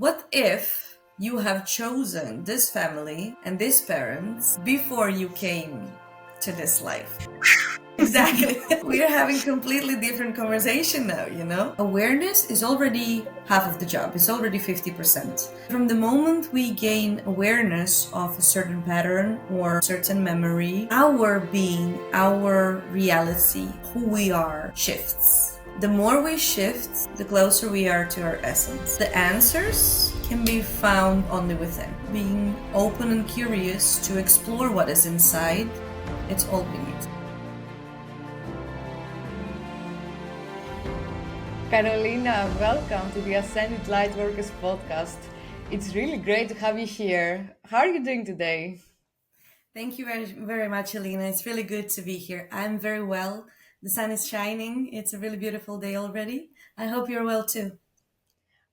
What if you have chosen this family and these parents before you came to this life? Exactly. We are having completely different conversation now, you know? Awareness is already half of the job. It's already 50%. From the moment we gain awareness of a certain pattern or certain memory, our being, our reality, who we are shifts. The more we shift, the closer we are to our essence. The answers can be found only within. Being open and curious to explore what is inside, it's all we need. Karolina, welcome to the Ascended Lightworkers podcast. It's really great to have you here. How are you doing today? Thank you very, very much, Alina. It's really good to be here. I'm very well. The sun is shining. It's a really beautiful day already. I hope you're well too.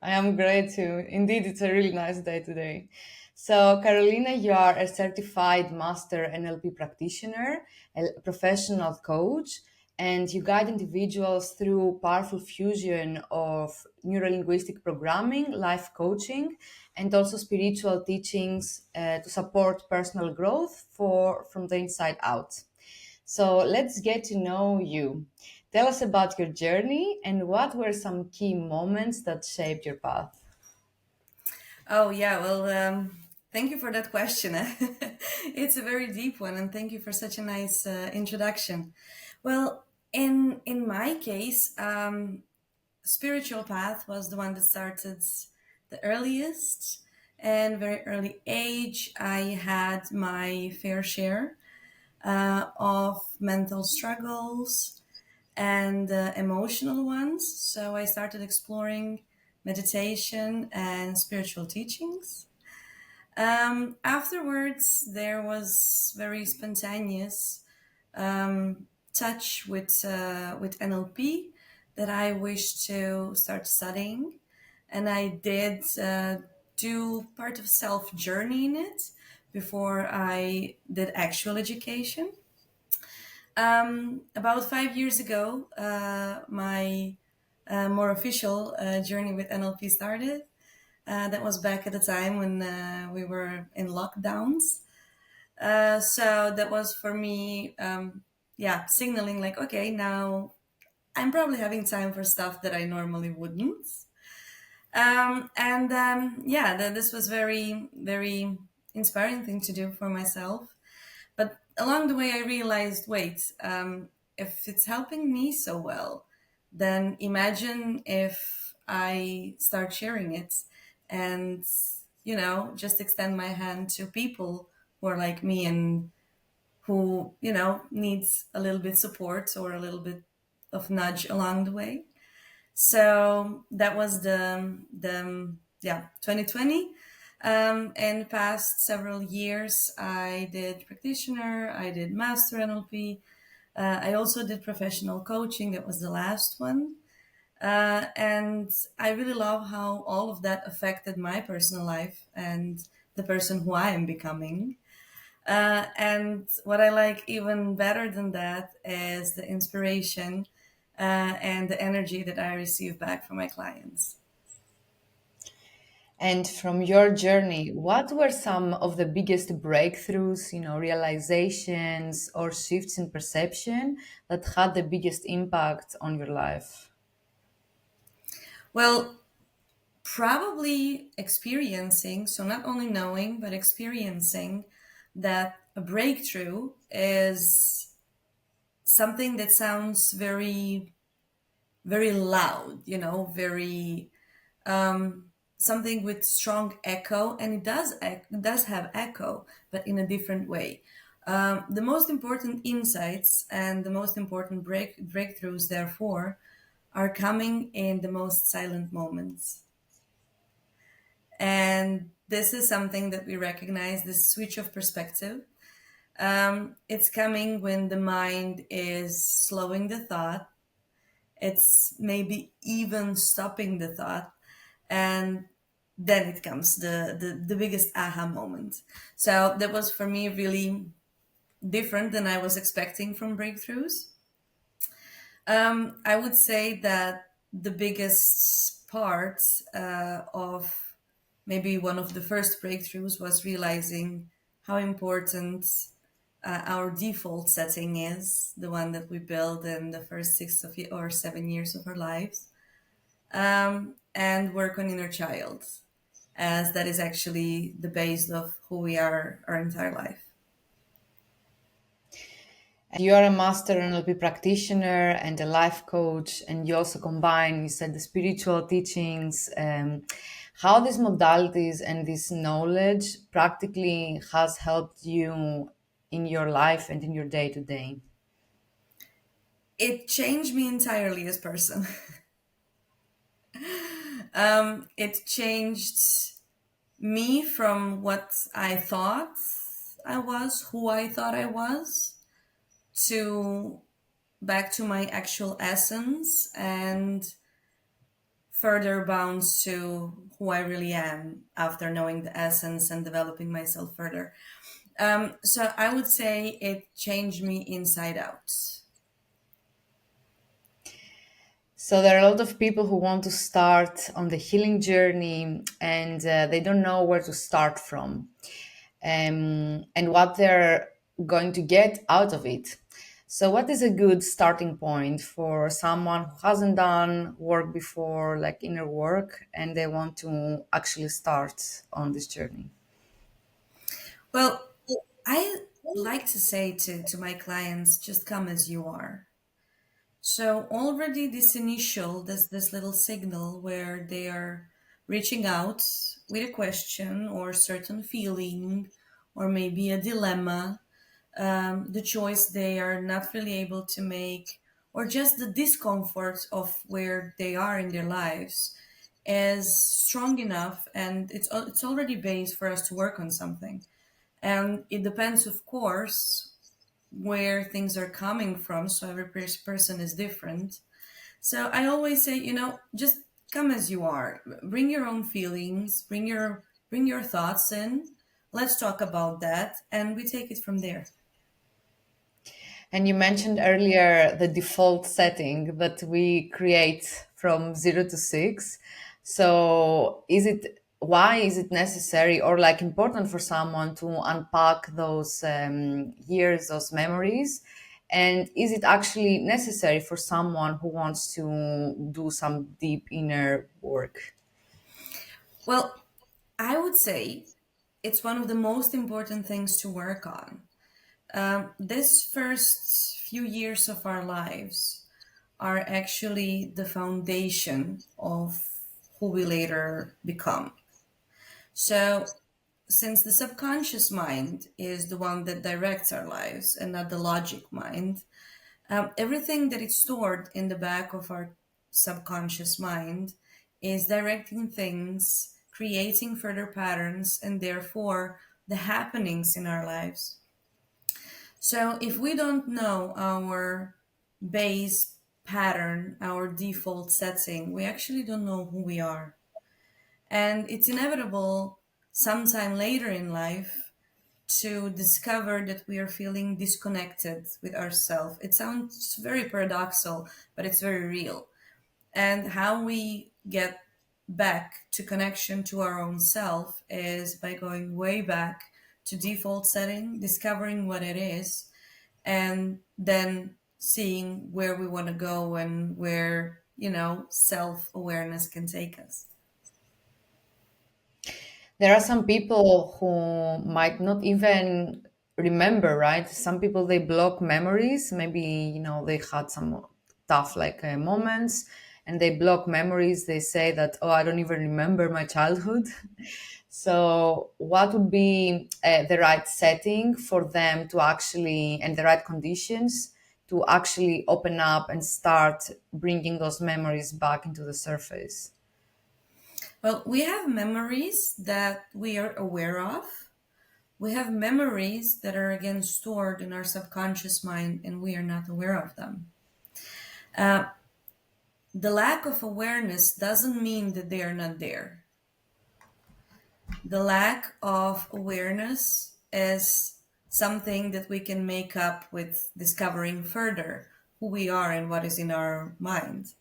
I am great too. Indeed, it's a really nice day today. So, Carolina, you are a certified master NLP practitioner, a professional coach, and you guide individuals through powerful fusion of neuro-linguistic programming, life coaching, and also spiritual teachings to support personal growth from the inside out. So let's get to know you. Tell us about your journey and what were some key moments that shaped your path. Oh, yeah. Well, thank you for that question. It's a very deep one, and thank you for such a nice introduction. Well, in my case, spiritual path was the one that started the earliest, and very early age. I had my fair share of mental struggles and emotional ones. So I started exploring meditation and spiritual teachings. Afterwards, there was very spontaneous touch with NLP that I wished to start studying, and I did do part of self journey in it before I did actual education. About 5 years ago, my more official journey with NLP started. That was back at the time when we were in lockdowns. So that was for me, yeah, signaling like, okay, now I'm probably having time for stuff that I normally wouldn't. And yeah, this was very, very inspiring thing to do for myself. But along the way, I realized, wait, if it's helping me so well, then imagine if I start sharing it and, just extend my hand to people who are like me and who, needs a little bit support or a little bit of nudge along the way. So that was the yeah 2020. And past several years, I did practitioner, I did master NLP. I also did professional coaching. That was the last one. And I really love how all of that affected my personal life and the person who I am becoming. And what I like even better than that is the inspiration and the energy that I receive back from my clients. And from your journey, what were some of the biggest breakthroughs, realizations or shifts in perception that had the biggest impact on your life? Well, probably experiencing, so not only knowing, but experiencing that a breakthrough is something that sounds very, very loud, very something with strong echo, and it does have echo, but in a different way. The most important insights and the most important breakthroughs, therefore, are coming in the most silent moments. And this is something that we recognize, this switch of perspective. It's coming when the mind is slowing the thought, it's maybe even stopping the thought, and then it comes the biggest aha moment. So that was for me really different than I was expecting from breakthroughs. I would say that the biggest part of maybe one of the first breakthroughs was realizing how important our default setting is, the one that we build in the first or 7 years of our lives, and work on inner child, as that is actually the base of who we are our entire life. You are a master NLP practitioner and a life coach, and you also combine, you said, the spiritual teachings. How these modalities and this knowledge practically has helped you in your life and in your day to day. It changed me entirely as person. It changed me from what I thought I was, who I thought I was, to back to my actual essence and further bounds to who I really am after knowing the essence and developing myself further. So I would say it changed me inside out. So there are a lot of people who want to start on the healing journey and they don't know where to start from, and what they're going to get out of it. So, what is a good starting point for someone who hasn't done work before, like inner work, and they want to actually start on this journey? Well, I like to say to my clients, just come as you are. So already this little signal where they are reaching out with a question or certain feeling or maybe a dilemma, the choice they are not really able to make, or just the discomfort of where they are in their lives is strong enough, and it's already base for us to work on something. And it depends, of course, where things are coming from. So every person is different. So I always say, just come as you are. Bring your own feelings, bring your thoughts in. Let's talk about that, and we take it from there. And you mentioned earlier the default setting that we create from 0 to 6. So why is it necessary or like important for someone to unpack those years, those memories? And is it actually necessary for someone who wants to do some deep inner work? Well, I would say it's one of the most important things to work on. This first few years of our lives are actually the foundation of who we later become. So, since the subconscious mind is the one that directs our lives and not the logic mind, everything that is stored in the back of our subconscious mind is directing things, creating further patterns, and therefore the happenings in our lives. So if we don't know our base pattern, our default setting, we actually don't know who we are. And it's inevitable sometime later in life to discover that we are feeling disconnected with ourselves. It sounds very paradoxical, but it's very real. And how we get back to connection to our own self is by going way back to default setting, discovering what it is, and then seeing where we want to go and where, self awareness can take us. There are some people who might not even remember, right? Some people they block memories. Maybe they had some tough like moments, and they block memories. They say that, oh, I don't even remember my childhood. So, what would be the right setting for them to actually, and the right conditions to actually open up and start bringing those memories back into the surface? Well, we have memories that we are aware of. We have memories that are again stored in our subconscious mind and we are not aware of them. Uh, the lack of awareness doesn't mean that they are not there. The lack of awareness is something that we can make up with discovering further who we are and what is in our mind.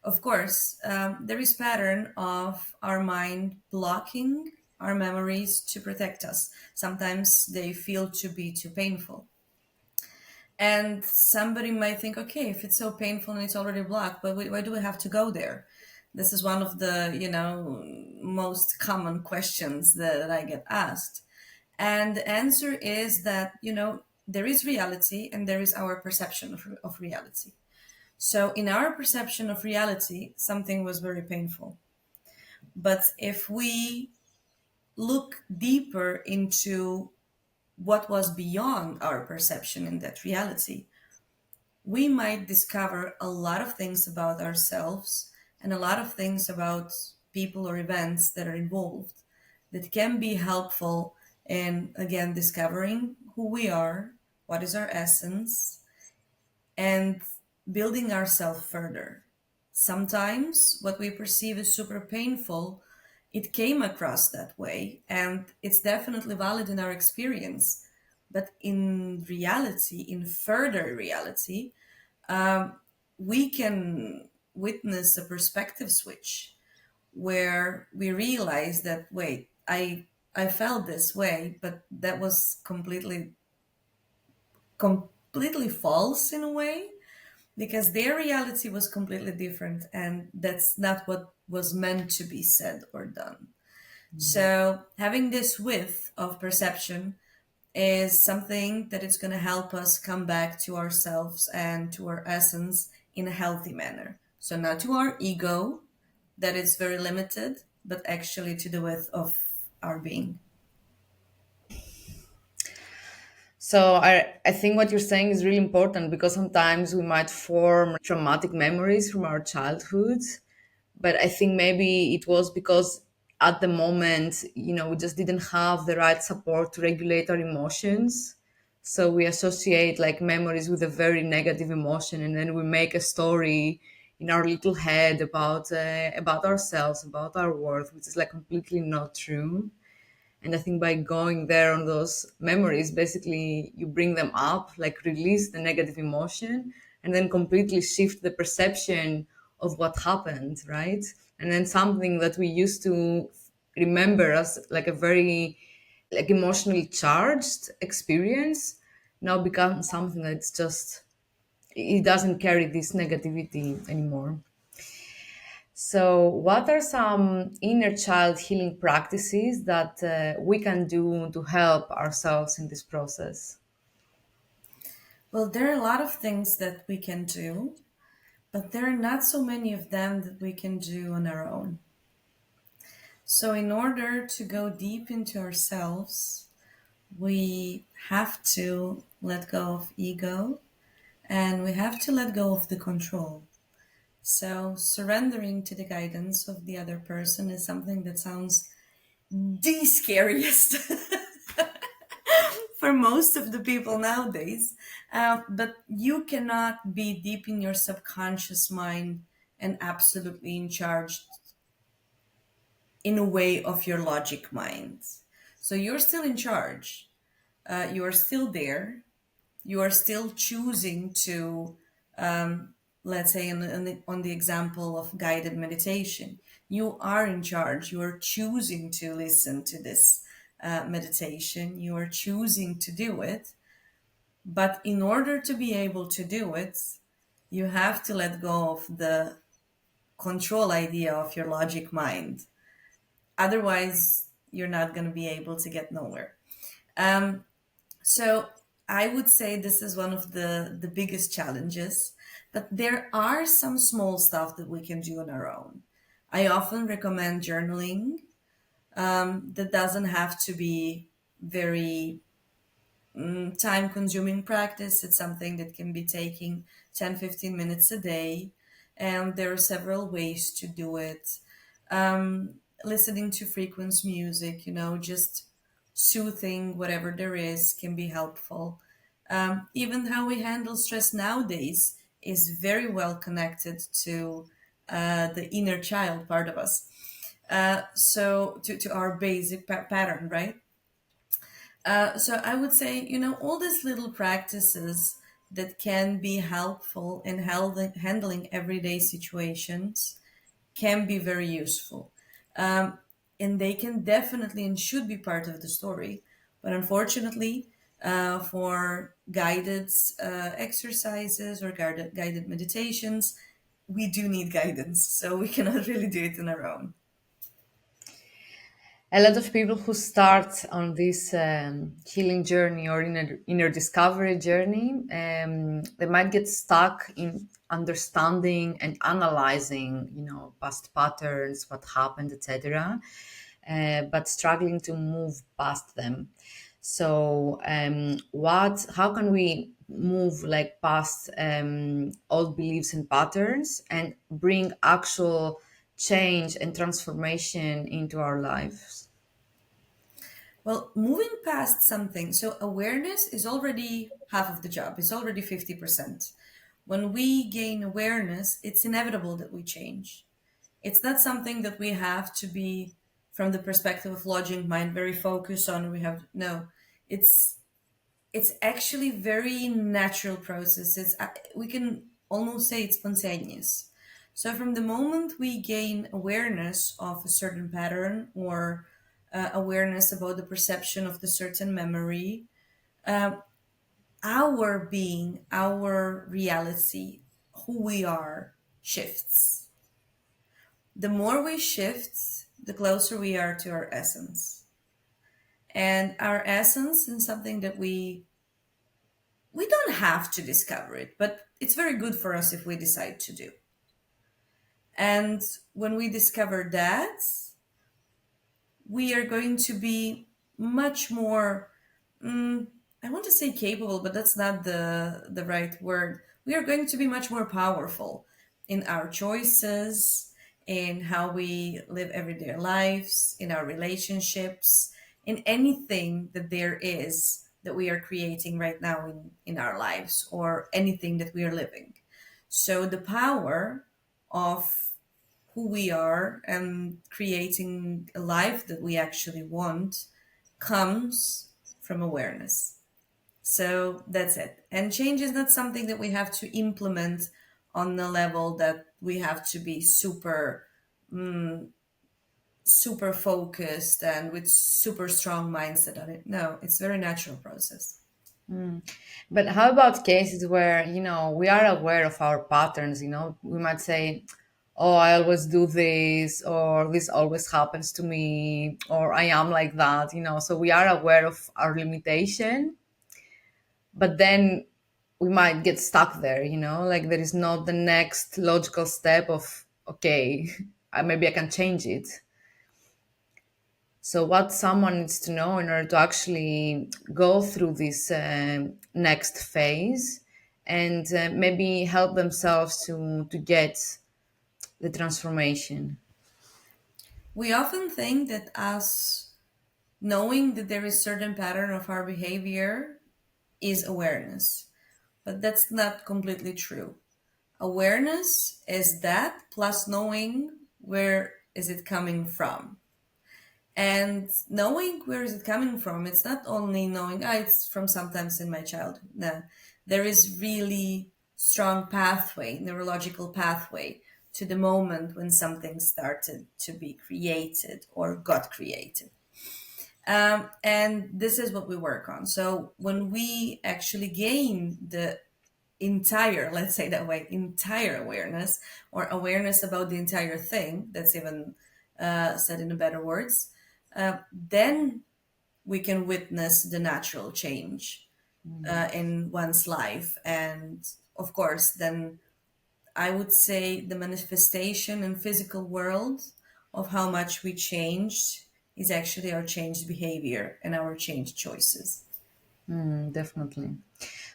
Of course, there is pattern of our mind blocking our memories to protect us. Sometimes they feel to be too painful. And somebody might think, okay, if it's so painful and it's already blocked, but why do we have to go there? This is one of the, most common questions that I get asked. And the answer is that, there is reality and there is our perception of reality. So in our perception of reality, something was very painful. But if we look deeper into what was beyond our perception in that reality, we might discover a lot of things about ourselves and a lot of things about people or events that are involved that can be helpful in, again, discovering who we are, what is our essence, and building ourselves further. Sometimes what we perceive as super painful, it came across that way, and it's definitely valid in our experience. But in reality, in further reality, we can witness a perspective switch where we realize that, wait, I felt this way, but that was completely false in a way, because their reality was completely different and that's not what was meant to be said or done. So having this width of perception is something that it's going to help us come back to ourselves and to our essence in a healthy manner. So not to our ego that is very limited, but actually to the width of our being. So I think what you're saying is really important because sometimes we might form traumatic memories from our childhood. But I think maybe it was because at the moment, we just didn't have the right support to regulate our emotions. So we associate like memories with a very negative emotion, and then we make a story in our little head about ourselves, about our worth, which is like completely not true. And I think by going there on those memories, basically you bring them up, like release the negative emotion, and then completely shift the perception of what happened, right? And then something that we used to remember as like a very like emotionally charged experience now becomes something that's just it doesn't carry this negativity anymore. So, what are some inner child healing practices that we can do to help ourselves in this process? Well, there are a lot of things that we can do, but there are not so many of them that we can do on our own. So, in order to go deep into ourselves, we have to let go of ego and we have to let go of the control. So, surrendering to the guidance of the other person is something that sounds the scariest for most of the people nowadays. But you cannot be deep in your subconscious mind and absolutely in charge in a way of your logic mind. So, you're still in charge, you are still there, you are still choosing to, let's say on the example of guided meditation, you are in charge, you are choosing to listen to this meditation, you are choosing to do it. But in order to be able to do it, you have to let go of the control idea of your logic mind. Otherwise you're not going to be able to get nowhere. um, So I would say this is one of the biggest challenges, but there are some small stuff that we can do on our own. I often recommend journaling. That doesn't have to be very time consuming practice. It's something that can be taking 10-15 minutes a day. And there are several ways to do it. Listening to frequency music, just soothing whatever there is can be helpful. Even how we handle stress nowadays is very well connected to the inner child part of us. So to our basic pattern, right? So I would say, all these little practices that can be helpful in handling everyday situations can be very useful. Um, and they can definitely and should be part of the story. But unfortunately, for guided exercises or guided meditations, we do need guidance. So we cannot really do it on our own. A lot of people who start on this healing journey or inner discovery journey, they might get stuck in understanding and analyzing, past patterns, what happened, etc., but struggling to move past them. So, how can we move like past old beliefs and patterns and bring actual change and transformation into our lives? Well, moving past something, so awareness is already half of the job, it's already 50%. When we gain awareness, it's inevitable that we change. It's not something that we have to be, from the perspective of logic mind, very focused on. We have no, it's it's actually very natural process. We can almost say it's spontaneous. So from the moment we gain awareness of a certain pattern or awareness about the perception of the certain memory, our being, our reality, who we are, shifts. The more we shift, the closer we are to our essence. And our essence is something that we don't have to discover it, but it's very good for us if we decide to do. And when we discover that, we are going to be much more, mm, I want to say capable, but that's not the right word. We are going to be much more powerful in our choices, in how we live everyday lives, in our relationships, in anything that there is that we are creating right now in our lives or anything that we are living. So the power of who we are and creating a life that we actually want comes from awareness. So that's it. And change is not something that we have to implement on the level that we have to be super focused and with super strong mindset on it. No, it's a very natural process. But how about cases where, we are aware of our patterns, we might say, oh, I always do this, or this always happens to me, or I am like that, so we are aware of our limitation, but then we might get stuck there, like there is not the next logical step of, okay, maybe I can change it. So, what someone needs to know in order to actually go through this next phase and maybe help themselves to get the transformation. We often think that us knowing that there is certain pattern of our behavior is awareness, but that's not completely true. Awareness is that plus knowing where is it coming from. And knowing where is it coming from, it's not only knowing, it's from sometimes in my childhood. No, there is really strong pathway, neurological pathway to the moment when something started to be created or got created. And this is what we work on. So when we actually gain the entire, let's say that way, entire awareness or awareness about the entire thing, that's even said in better words, then we can witness the natural change in one's life. And of course, then I would say the manifestation in physical world of how much we changed is actually our changed behavior and our changed choices. Definitely.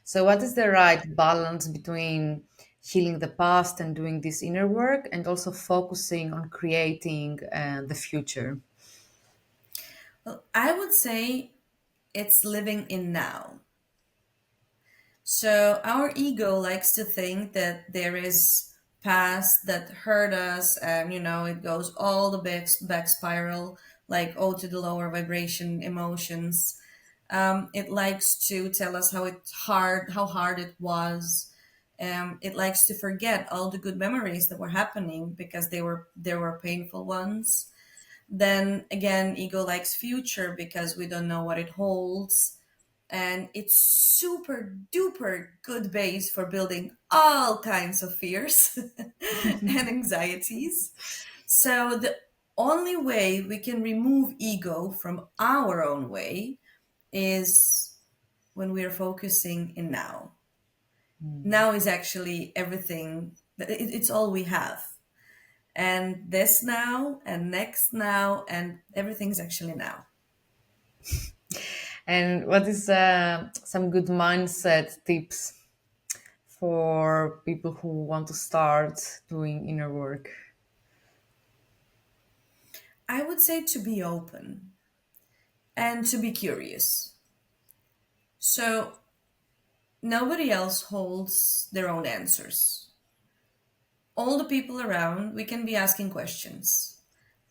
So, what is the right balance between healing the past and doing this inner work, and also focusing on creating the future? Well, I would say it's living in now. So our ego likes to think that there is past that hurt us, and it goes all the back spiral, like to the lower vibration emotions. It likes to tell us how hard it was. It likes to forget all the good memories that were happening because they were painful ones. Then again, ego likes future because we don't know what it holds. And it's super duper good base for building all kinds of fears and anxieties. So the only way we can remove ego from our own way is when we are focusing in now. Now is actually everything, it's all we have. And this now, and next now, and everything's actually now. And what is some good mindset tips for people who want to start doing inner work? I would say to be open and to be curious. So nobody else holds their own answers. All the people around, we can be asking questions,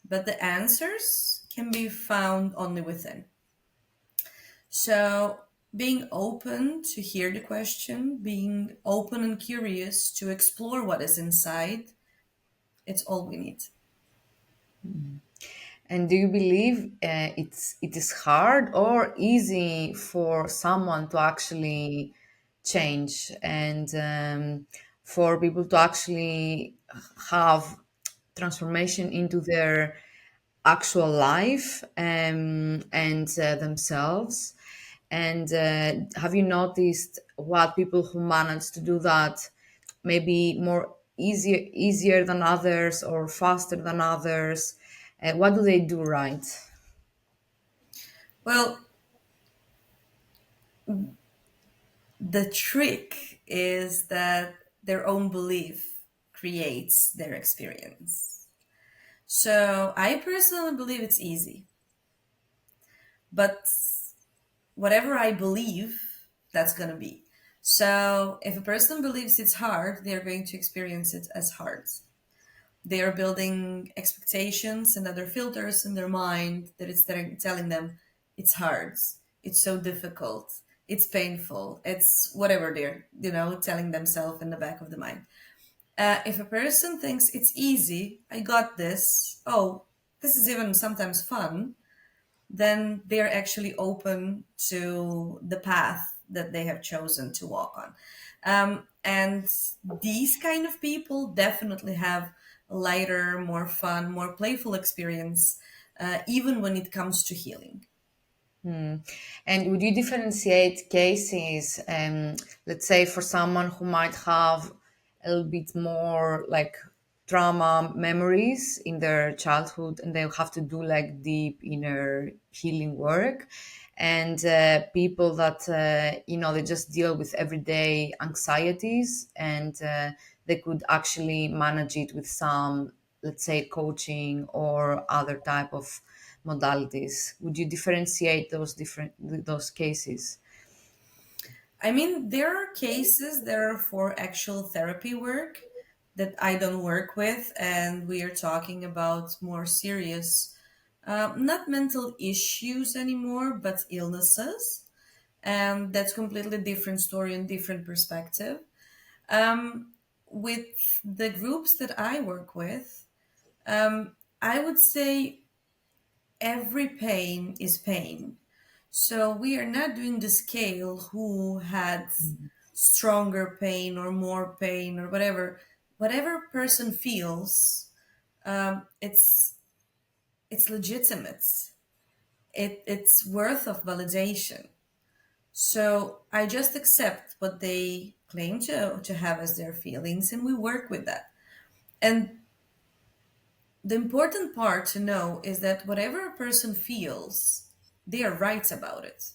but the answers can be found only within. So, being open to hear the question, being open and curious to explore what is inside, it's all we need. And do you believe it is hard or easy for someone to actually change and for people to actually have transformation into their actual life and themselves? And have you noticed what people who manage to do that maybe more easier than others or faster than others? What do they do right? Well, the trick is that their own belief creates their experience. So, I personally believe it's easy, but whatever I believe, that's going to be. So, if a person believes it's hard, they're going to experience it as hard. They are building expectations and other filters in their mind that it's telling them it's hard, it's so difficult, it's painful, it's whatever they're, telling themselves in the back of the mind. If a person thinks it's easy, I got this, oh, this is even sometimes fun, then they're actually open to the path that they have chosen to walk on. And these kind of people definitely have a lighter, more fun, more playful experience, even when it comes to healing. And would you differentiate cases, let's say for someone who might have a little bit more like trauma memories in their childhood and they have to do like deep inner healing work, and people that, they just deal with everyday anxieties and they could actually manage it with some, let's say, coaching or other type of modalities? Would you differentiate those cases? I mean, there are cases that are for actual therapy work that I don't work with, and we are talking about more serious, not mental issues anymore, but illnesses. And that's completely different story and different perspective. Um, with the groups that I work with, I would say every pain is pain. So we are not doing the scale who had stronger pain or more pain or whatever. Whatever person feels, it's legitimate. It's worth of validation. So I just accept what they claim to have as their feelings, and we work with that. And the important part to know is that whatever a person feels, they are right about it.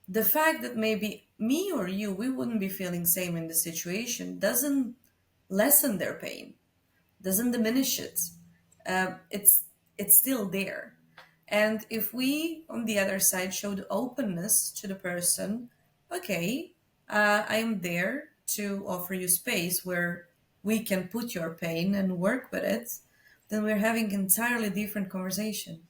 The fact that maybe me or you, we wouldn't be feeling same in the situation doesn't lessen their pain, doesn't diminish it. It's still there. And if we, on the other side, show the openness to the person, okay, I am there to offer you space where we can put your pain and work with it, then we're having entirely different conversation.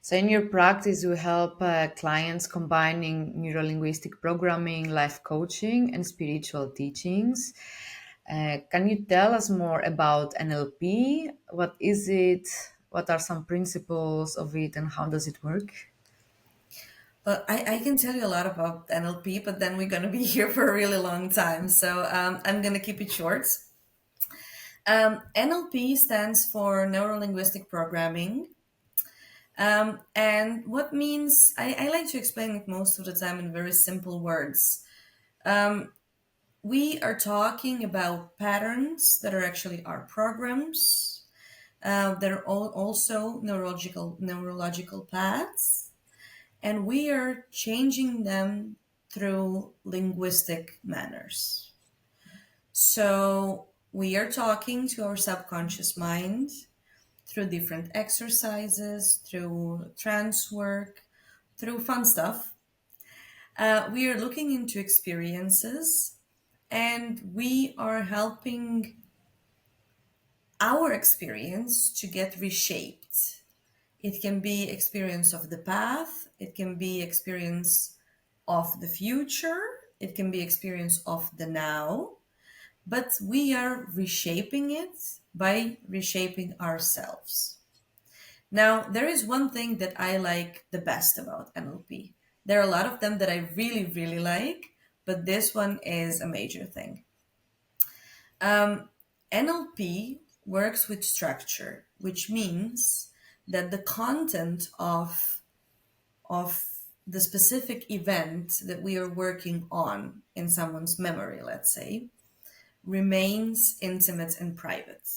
So, in your practice, you help clients combining neuro-linguistic programming, life coaching, and spiritual teachings. Can you tell us more about NLP? What is it? What are some principles of it, and how does it work? Well, I can tell you a lot about NLP, but then we're going to be here for a really long time. So I'm going to keep it short. NLP stands for Neuro Linguistic Programming. And what means, I like to explain it most of the time in very simple words. We are talking about patterns that are actually our programs. That are also neurological paths, and we are changing them through linguistic manners. So we are talking to our subconscious mind through different exercises, through trance work, through fun stuff. We are looking into experiences, and we are helping our experience to get reshaped. It can be experience of the past, it can be experience of the future, it can be experience of the now, but we are reshaping it by reshaping ourselves. Now, there is one thing that I like the best about NLP. There are a lot of them that I really, really like, but this one is a major thing. NLP works with structure, which means that the content of the specific event that we are working on in someone's memory, let's say, remains intimate and private.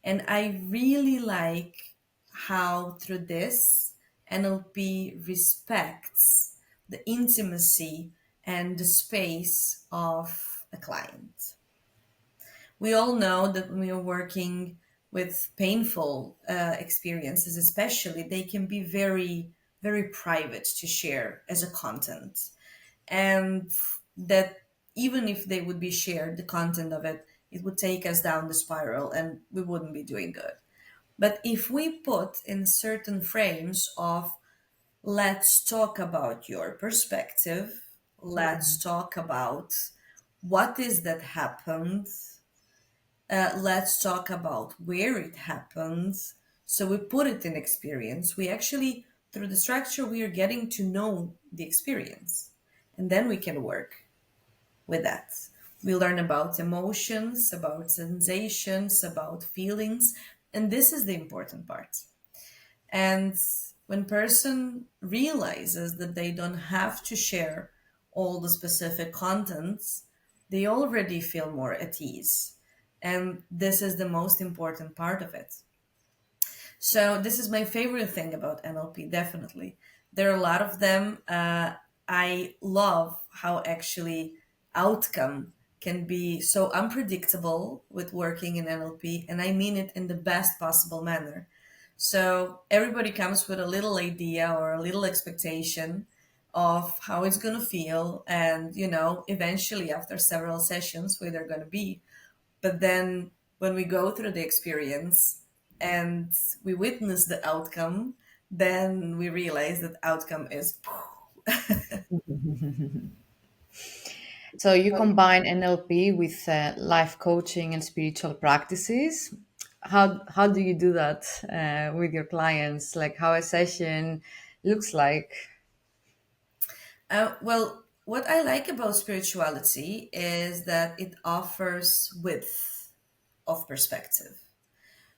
And I really like how through this NLP respects the intimacy and the space of a client. We all know that when we are working with painful experiences, especially, they can be very, very private to share as a content. And that even if they would be shared, the content of it, it would take us down the spiral and we wouldn't be doing good. But if we put in certain frames of let's talk about your perspective, let's talk about what is that happened, let's talk about where it happens. So we put it in experience. We actually, through the structure, we are getting to know the experience. And then we can work with that. We learn about emotions, about sensations, about feelings. And this is the important part. And when person realizes that they don't have to share all the specific contents, they already feel more at ease. And this is the most important part of it. So this is my favorite thing about NLP, definitely. There are a lot of them. I love how actually outcome can be so unpredictable with working in NLP, and I mean it in the best possible manner. So everybody comes with a little idea or a little expectation of how it's going to feel, and eventually after several sessions where they're going to be. But then when we go through the experience and we witness the outcome, then we realize that outcome is So, you combine NLP with life coaching and spiritual practices. How do you do that with your clients? Like how a session looks like? well, what I like about spirituality is that it offers width of perspective.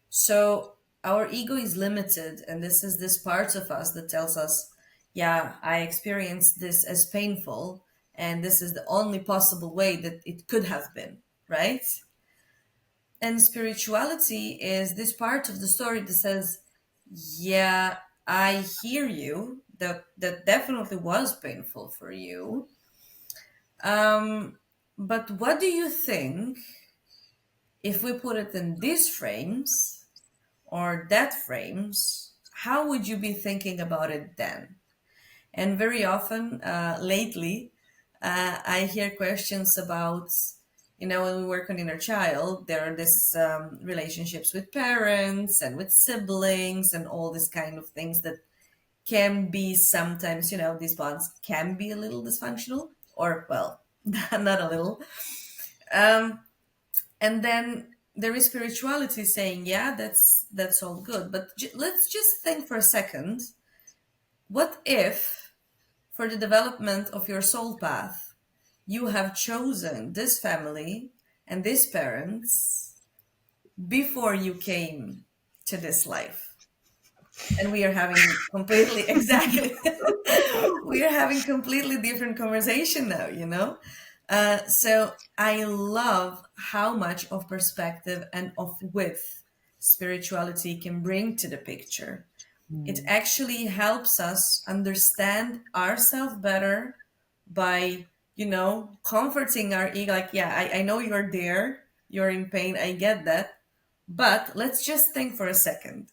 So our ego is limited, and this is this part of us that tells us, yeah, I experienced this as painful, and this is the only possible way that it could have been, right? And spirituality is this part of the story that says, yeah, I hear you. That definitely was painful for you. But what do you think if we put it in these frames or that frames? How would you be thinking about it then? And very often, lately, I hear questions about, when we work on inner child, there are this relationships with parents and with siblings and all this kind of things that can be sometimes, these bonds can be a little dysfunctional, or, well, not a little. Um, and then there is spirituality saying, yeah, that's all good, but let's just think for a second. What if, for the development of your soul path, you have chosen this family and these parents before you came to this life? And we are having completely, exactly, we are having completely different conversation now. So I love how much of perspective and of width spirituality can bring to the picture. It actually helps us understand ourselves better by, comforting our ego. Like, yeah, I know you're there, you're in pain, I get that, but let's just think for a second.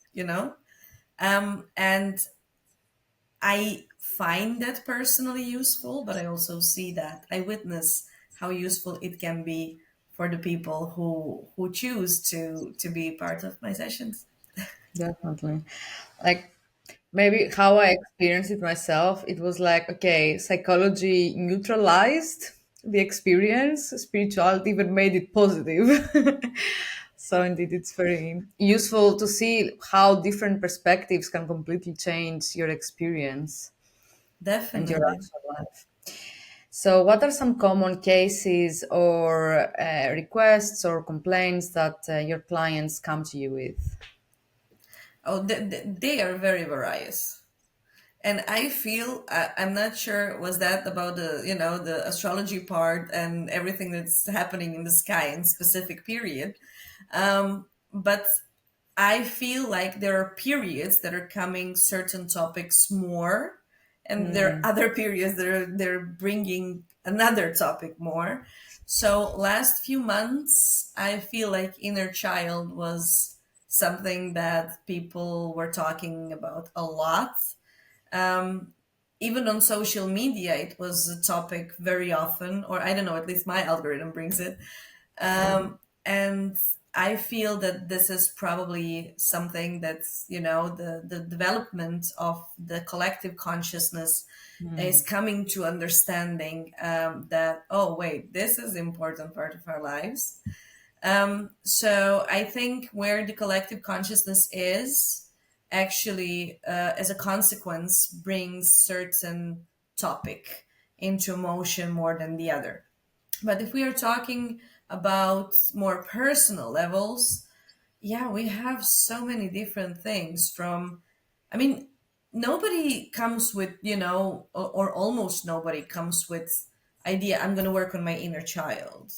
And I find that personally useful, but I also see that I witness how useful it can be for the people who choose to be part of my sessions. Definitely. Like maybe how I experienced it myself, it was like, okay, psychology neutralized the experience, spirituality even made it positive. So indeed, it's very useful to see how different perspectives can completely change your experience and your Definitely. actual life. So, what are some common cases or requests or complaints that your clients come to you with? Oh, they are very various. And I feel, I'm not sure, was that about the astrology part and everything that's happening in the sky in specific period. But I feel like there are periods that are coming certain topics more, and there are Mm, other periods that are they're bringing another topic more. So last few months, I feel like inner child was something that people were talking about a lot. Um, Even on social media, it was a topic very often, or I don't know, at least my algorithm brings it. And I feel that this is probably something that's, the development of the collective consciousness is coming to understanding that, oh, wait, this is an important part of our lives. So I think where the collective consciousness is actually, as a consequence, brings certain topic into motion more than the other. But if we are talking about more personal levels, yeah, we have so many different things from, I mean, nobody comes with, or almost nobody comes with idea, I'm going to work on my inner child.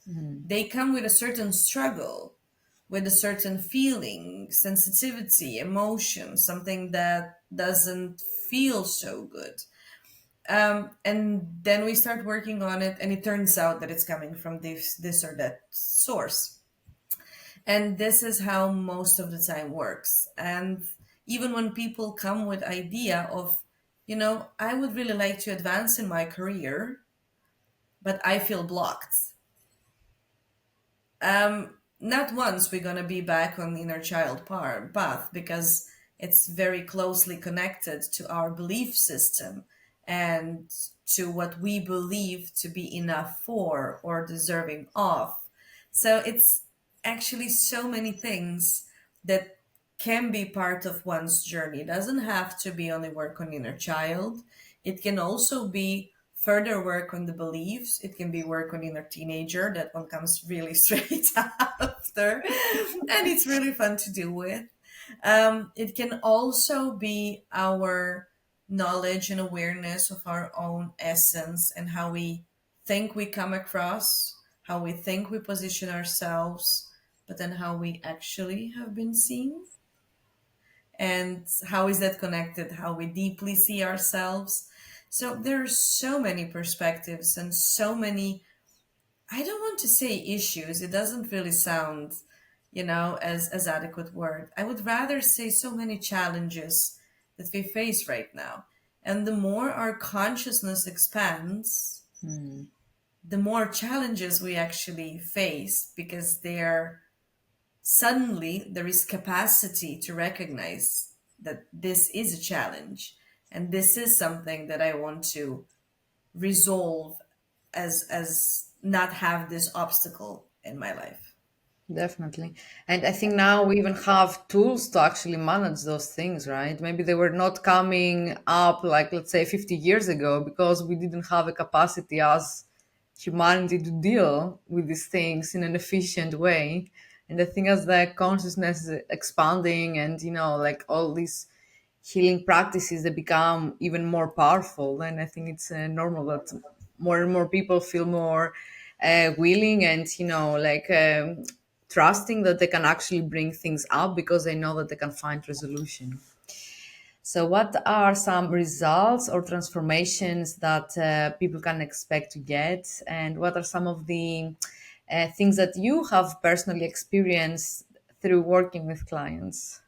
They come with a certain struggle, with a certain feeling, sensitivity, emotion, something that doesn't feel so good. And then we start working on it, and it turns out that it's coming from this or that source. And this is how most of the time works. And even when people come with idea of, I would really like to advance in my career, but I feel blocked. Not once we're gonna be back on inner child path, because it's very closely connected to our belief system and to what we believe to be enough for or deserving of. So it's actually so many things that can be part of one's journey. It doesn't have to be only work on inner child. It can also be further work on the beliefs. It can be work on inner teenager. That one comes really straight after. And it's really fun to deal with. It can also be our knowledge and awareness of our own essence and how we think we come across, how we think we position ourselves, but then how we actually have been seen. And how is that connected? How we deeply see ourselves. So there are so many perspectives and so many, I don't want to say issues. It doesn't really sound, as adequate word. I would rather say so many challenges that we face right now. And the more our consciousness expands, the more challenges we actually face, because they're suddenly there is capacity to recognize that this is a challenge. And this is something that I want to resolve as not have this obstacle in my life. Definitely. And I think now we even have tools to actually manage those things, right? Maybe they were not coming up like, let's say, 50 years ago because we didn't have a capacity as humanity to deal with these things in an efficient way. And I think as the consciousness is expanding and, like all these healing practices, they become even more powerful, then I think it's normal that more and more people feel more willing and trusting that they can actually bring things up because they know that they can find resolution. So what are some results or transformations that people can expect to get, and what are some of the things that you have personally experienced through working with clients?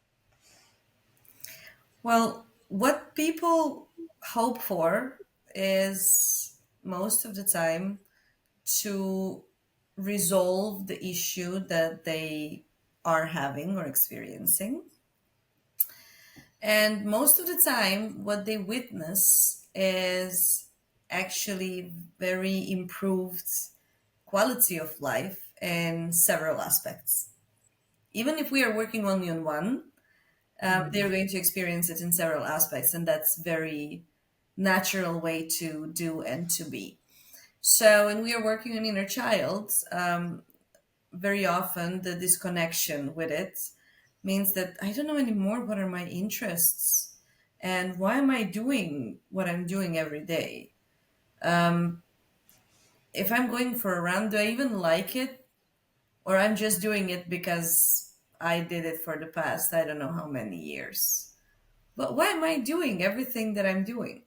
Well, what people hope for is most of the time to resolve the issue that they are having or experiencing. And most of the time, what they witness is actually very improved quality of life in several aspects. Even if we are working only on one, they're going to experience it in several aspects, and that's very natural way to do and to be. So, when we are working on inner child, very often the disconnection with it means that I don't know anymore what are my interests and why am I doing what I'm doing every day. Um, if I'm going for a run, do I even like it? Or I'm just doing it because I did it for the past, I don't know how many years. But why am I doing everything that I'm doing?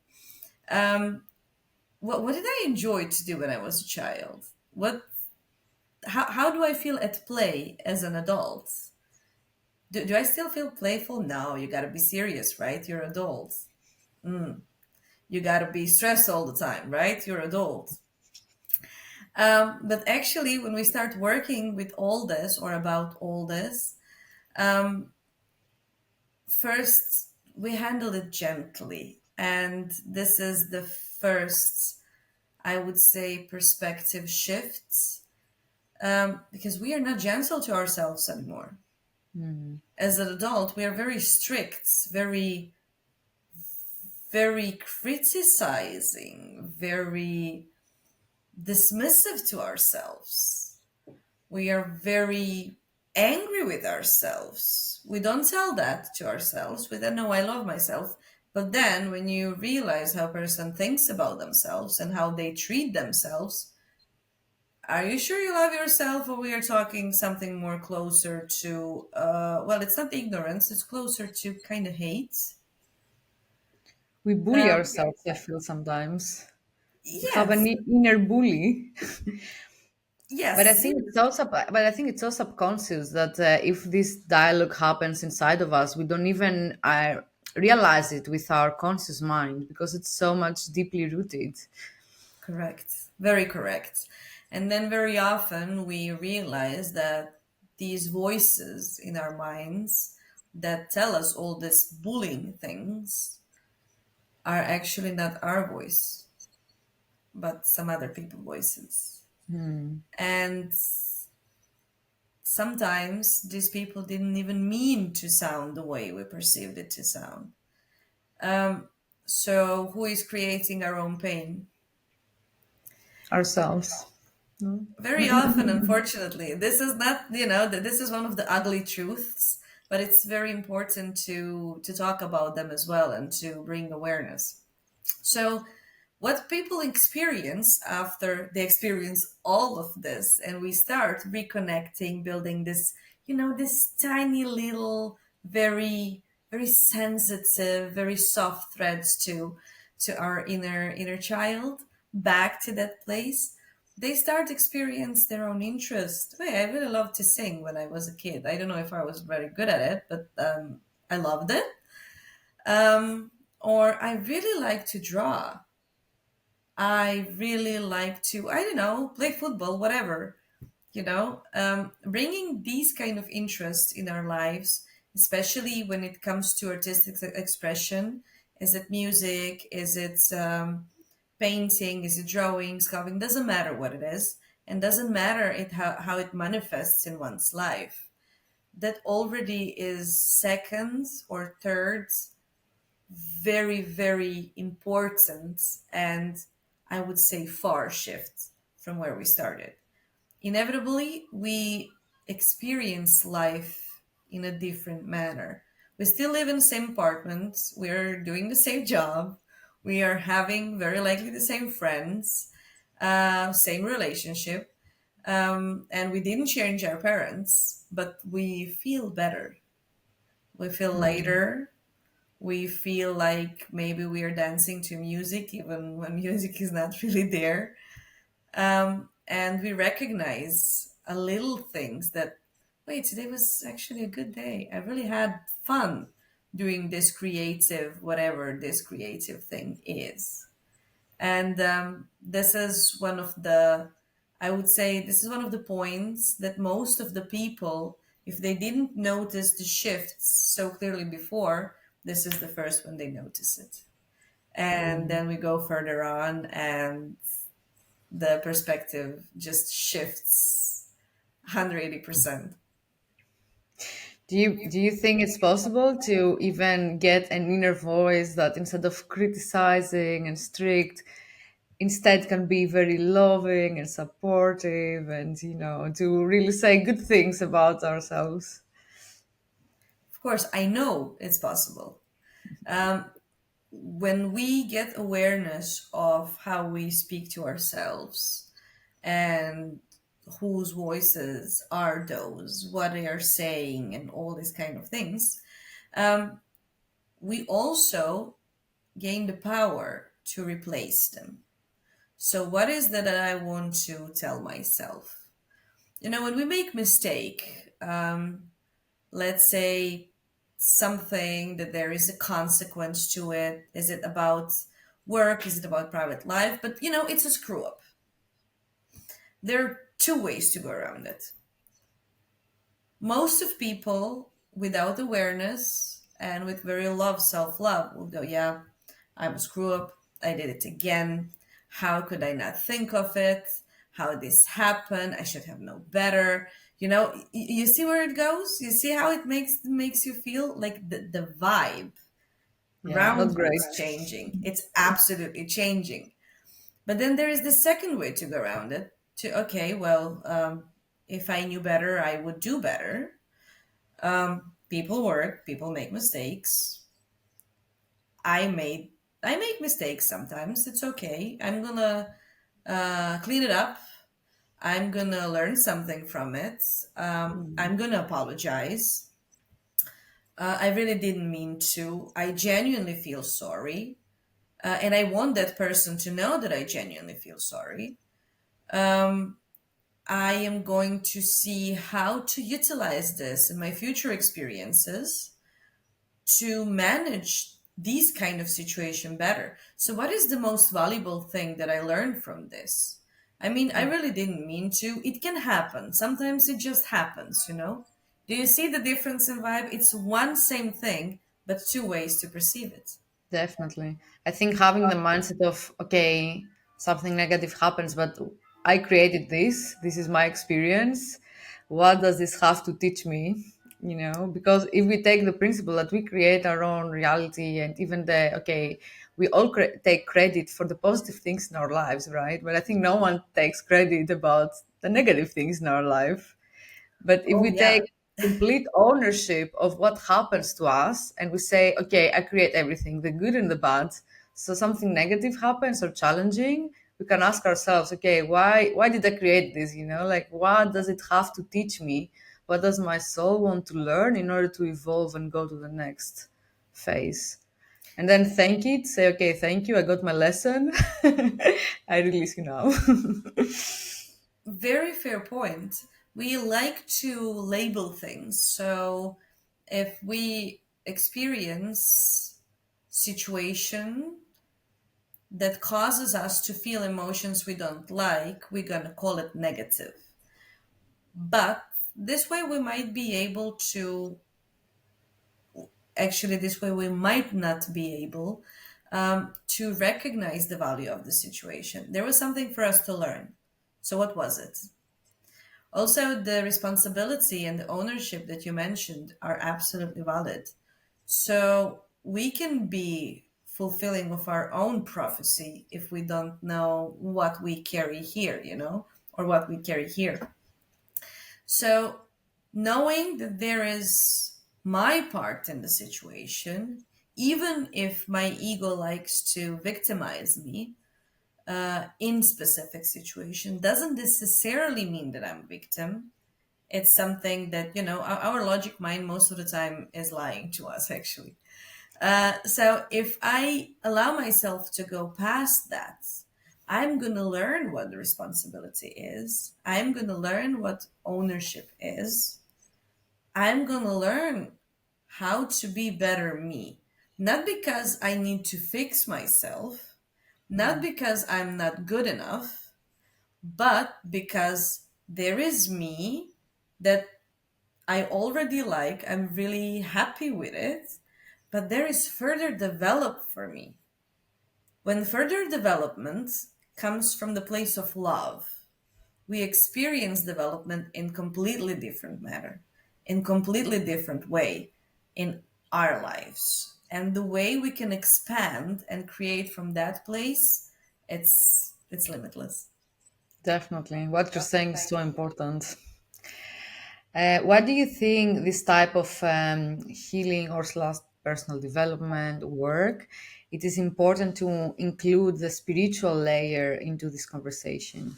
Um, what did I enjoy to do when I was a child? How do I feel at play as an adult? Do I still feel playful? No, you gotta be serious, right? You're adults. You gotta be stressed all the time, right? You're adults. But actually, when we start working with all this or about all this, um, first we handle it gently. And this is the first, I would say, perspective shift, because we are not gentle to ourselves anymore. As an adult, we are very strict, very criticizing, very dismissive to ourselves. We are very angry with ourselves. We don't tell that to ourselves. We don't know I love myself. But then when you realize how a person thinks about themselves and how they treat themselves, are you sure you love yourself, or we are talking something more closer to, well, it's not ignorance, it's closer to kind of hate. We bully Um, ourselves, I feel sometimes. We have an yes, inner bully. But I yes, think it's so subconscious that if this dialogue happens inside of us, we don't even realize it with our conscious mind because it's so much deeply rooted. correct. Very correct. And then very often we realize that these voices in our minds that tell us all these bullying things are actually not our voice, but some other people's voices. And sometimes these people didn't even mean to sound the way we perceived it to sound. Um, so who is creating our own pain? Ourselves. No? Very often, unfortunately, this is not, this is one of the ugly truths, but it's very important to talk about them as well and to bring awareness. So, what people experience after they experience all of this, and we start reconnecting, building this, this tiny little, very, very sensitive, very soft threads to our inner child, back to that place. They start experience their own interest. Wait, I really loved to sing when I was a kid. I don't know if I was very good at it, but I loved it. Um, or I really like to draw. I really like to, I don't know, play football, whatever, bringing these kind of interests in our lives, especially when it comes to artistic expression Is it music? Is it painting? Is it drawing, sculpting? Doesn't matter what it is, and doesn't matter how it manifests in one's life. That already is seconds or thirds, very, very important, and I would say far shift from where we started. Inevitably, we experience life in a different manner. We still live in the same apartment, we're doing the same job, we are having very likely the same friends, same relationship, and we didn't change our parents, but we feel better. We feel Mm. lighter. We feel like maybe we are dancing to music, even when music is not really there. And we recognize a little things that, wait, today was actually a good day. I really had fun doing this creative, whatever this creative thing is. And this is one of the, I would say, this is one of the points that most of the people, if they didn't notice the shifts so clearly before, this is the first when they notice it. And Mm. then we go further on, and the perspective just shifts 180%. Do you think it's possible to even get an inner voice that instead of criticizing and strict, instead can be very loving and supportive and to really say good things about ourselves? Of course, I know it's possible. When we get awareness of how we speak to ourselves and whose voices are those, what they are saying, and all these kind of things, um, we also gain the power to replace them. So, what is that I want to tell myself? When we make mistake, let's say something that there is a consequence to it. Is it about work? Is it about private life? But it's a screw up. There are two ways to go around it. Most of people without awareness and with very self-love will go, yeah, I'm a screw up. I did it again. How could I not think of it? How this happened? I should have known better. You see where it goes? You see how it makes you feel? Like the vibe Yeah, around not you great. is changing. It's absolutely changing. But then there is the second way to go around it. To okay, well, if I knew better, I would do better. People work, people make mistakes. I made I make mistakes sometimes. It's okay. I'm gonna clean it up. I'm gonna learn something from it. I'm gonna apologize. I really didn't mean to. I genuinely feel sorry, and I want that person to know that I genuinely feel sorry. I am going to see how to utilize this in my future experiences to manage these kind of situation better. So what is the most valuable thing that I learned from this? I mean, I really didn't mean to. It can happen. Sometimes it just happens. Do you see the difference in vibe? It's one same thing, but two ways to perceive it. Definitely. I think having the mindset of, okay, something negative happens, but I created this. This is my experience. What does this have to teach me? Because if we take the principle that we create our own reality and even okay, we all take credit for the positive things in our lives, right? But I think no one takes credit about the negative things in our life. But if Oh we yeah. take complete ownership of what happens to us and we say, okay, I create everything, the good and the bad. So something negative happens or challenging, we can ask ourselves, okay, why did I create this? Like what does it have to teach me? What does my soul want to learn in order to evolve and go to the next phase? And then thank it, say, okay, thank you, I got my lesson. I release you now. Very fair point. We like to label things. So if we experience situation that causes us to feel emotions we don't like, we're going to call it negative. But this way we might be able to Actually, this way we might not be able to recognize the value of the situation. There was something for us to learn. So, what was it? Also, the responsibility and the ownership that you mentioned are absolutely valid. So, we can be fulfilling of our own prophecy if we don't know what we carry here, or what we carry here. So, knowing that there is my part in the situation, even if my ego likes to victimize me in specific situation, doesn't necessarily mean that I'm a victim. It's something that, our logic mind most of the time is lying to us, actually. So if I allow myself to go past that, I'm going to learn what the responsibility is. I'm going to learn what ownership is. I'm going to learn how to be better me. Not because I need to fix myself, not Mm, because I'm not good enough, but because there is me that I already like. I'm really happy with it, but there is further develop for me. When further development comes from the place of love, we experience development in completely different manner, in completely different way in our lives. And the way we can expand and create from that place, it's limitless. definitely. What you're saying is so important. What do you think this type of healing or slash personal development work? It is important to include the spiritual layer into this conversation.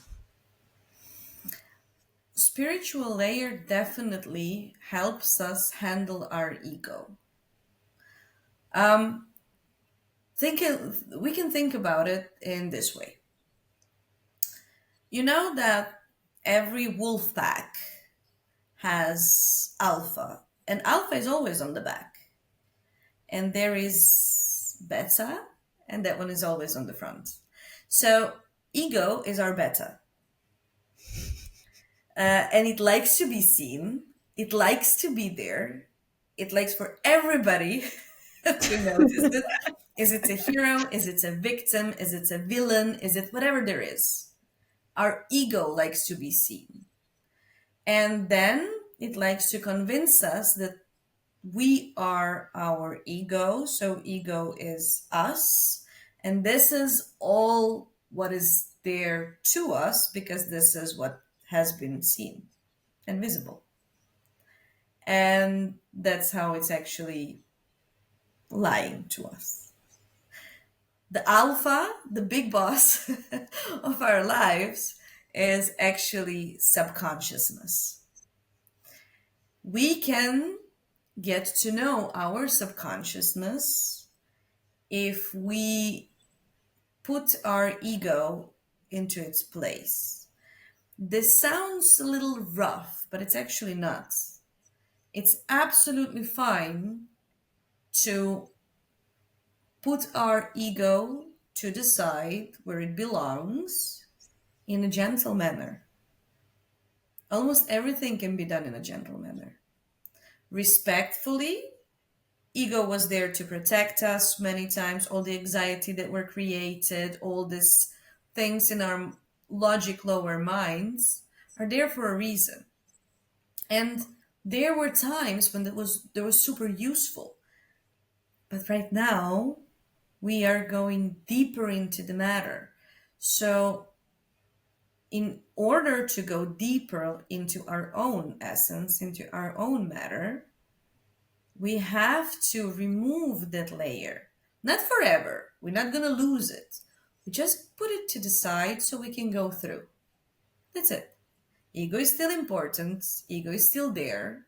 Spiritual layer definitely helps us handle our ego. Um, we can think about it in this way. You know that every wolf pack has alpha, and alpha is always on the back, and there is beta, and that one is always on the front. So ego is our beta, and it likes to be seen. It likes to be there. It likes for everybody to notice it. Is it a hero? Is it a victim? Is it a villain? Is it whatever there is? Our ego likes to be seen. And then it likes to convince us that we are our ego. So ego is us. And this is all what is there to us because this is what has been seen and visible. And that's how it's actually lying to us. The alpha, the big boss of our lives, is actually subconsciousness. We can get to know our subconsciousness if we put our ego into its place. This sounds a little rough, but it's actually not. It's absolutely fine to put our ego to the side where it belongs in a gentle manner. Almost everything can be done in a gentle manner. Respectfully, ego was there to protect us many times, all the anxiety that were created, all these things in our logic lower minds are there for a reason. And there were times when that was super useful. But right now, we are going deeper into the matter. So in order to go deeper into our own essence, into our own matter, we have to remove that layer. Not forever. We're not going to lose it. We just put it to the side so we can go through. That's it. Ego is still important. Ego is still there.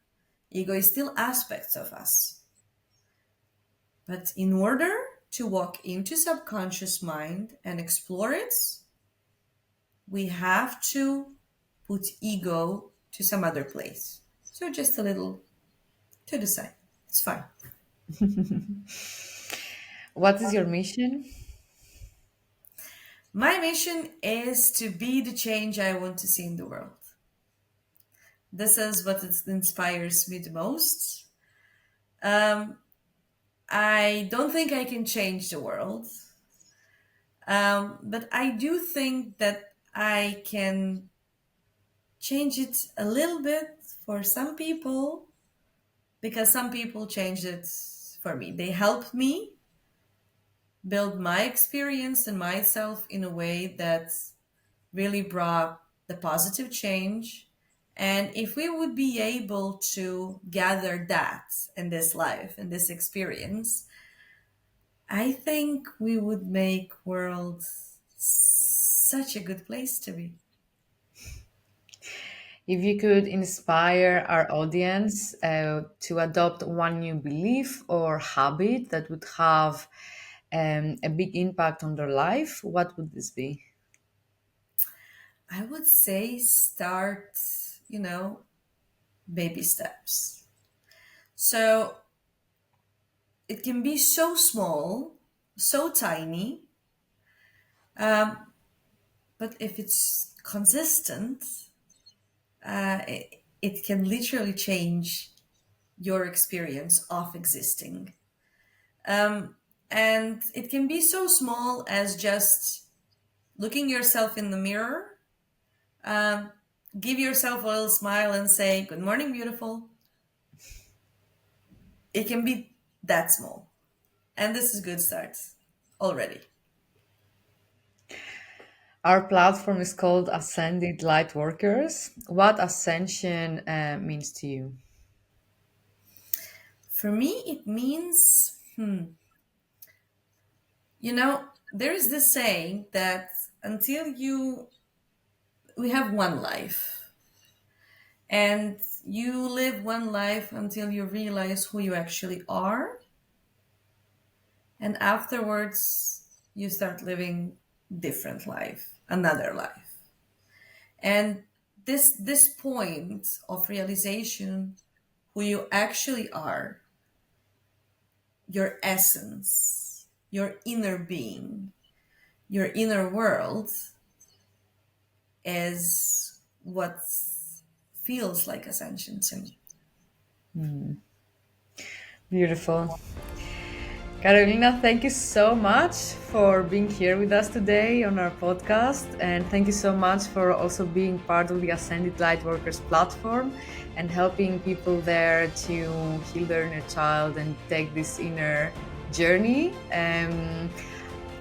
Ego is still aspects of us. But in order to walk into subconscious mind and explore it, we have to put ego to some other place. So just a little to the side. It's fine. What is your mission? My mission is to be the change I want to see in the world. This is what inspires me the most. Um, I don't think I can change the world, but I do think that I can change it a little bit for some people because some people changed it for me. They helped me build my experience and myself in a way that really brought the positive change. And if we would be able to gather that in this life, in this experience, I think we would make world such a good place to be. If you could inspire our audience to adopt one new belief or habit that would have a big impact on their life, what would this be? I would say start, you know, baby steps. So it can be so small, so tiny, um, but if it's consistent, it can literally change your experience of existing. Um, and it can be so small as just looking yourself in the mirror, um, give yourself a little smile and say, "Good morning, beautiful." It can be that small. And this is good start already. Our platform is called Ascended Lightworkers. What ascension means to you? For me, it means, there is this saying that until we have one life, and you live one life until you realize who you actually are, and afterwards you start living different life, another life. And this point of realization, who you actually are, your essence, your inner being, your inner world, is what feels like ascension to me. Beautiful. Carolina, thank you so much for being here with us today on our podcast. And thank you so much for also being part of the Ascended Lightworkers platform and helping people there to heal their inner child and take this inner journey.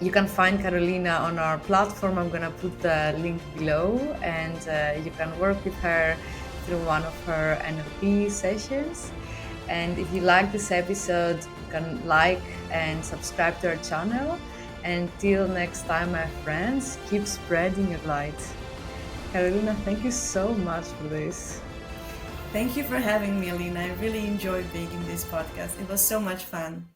You can find Carolina on our platform. I'm going to put the link below, and you can work with her through one of her NLP sessions. And if you like this episode, you can like and subscribe to our channel. Until next time, my friends, keep spreading your light. Carolina, thank you so much for this. Thank you for having me, Alina. I really enjoyed being in this podcast. It was so much fun.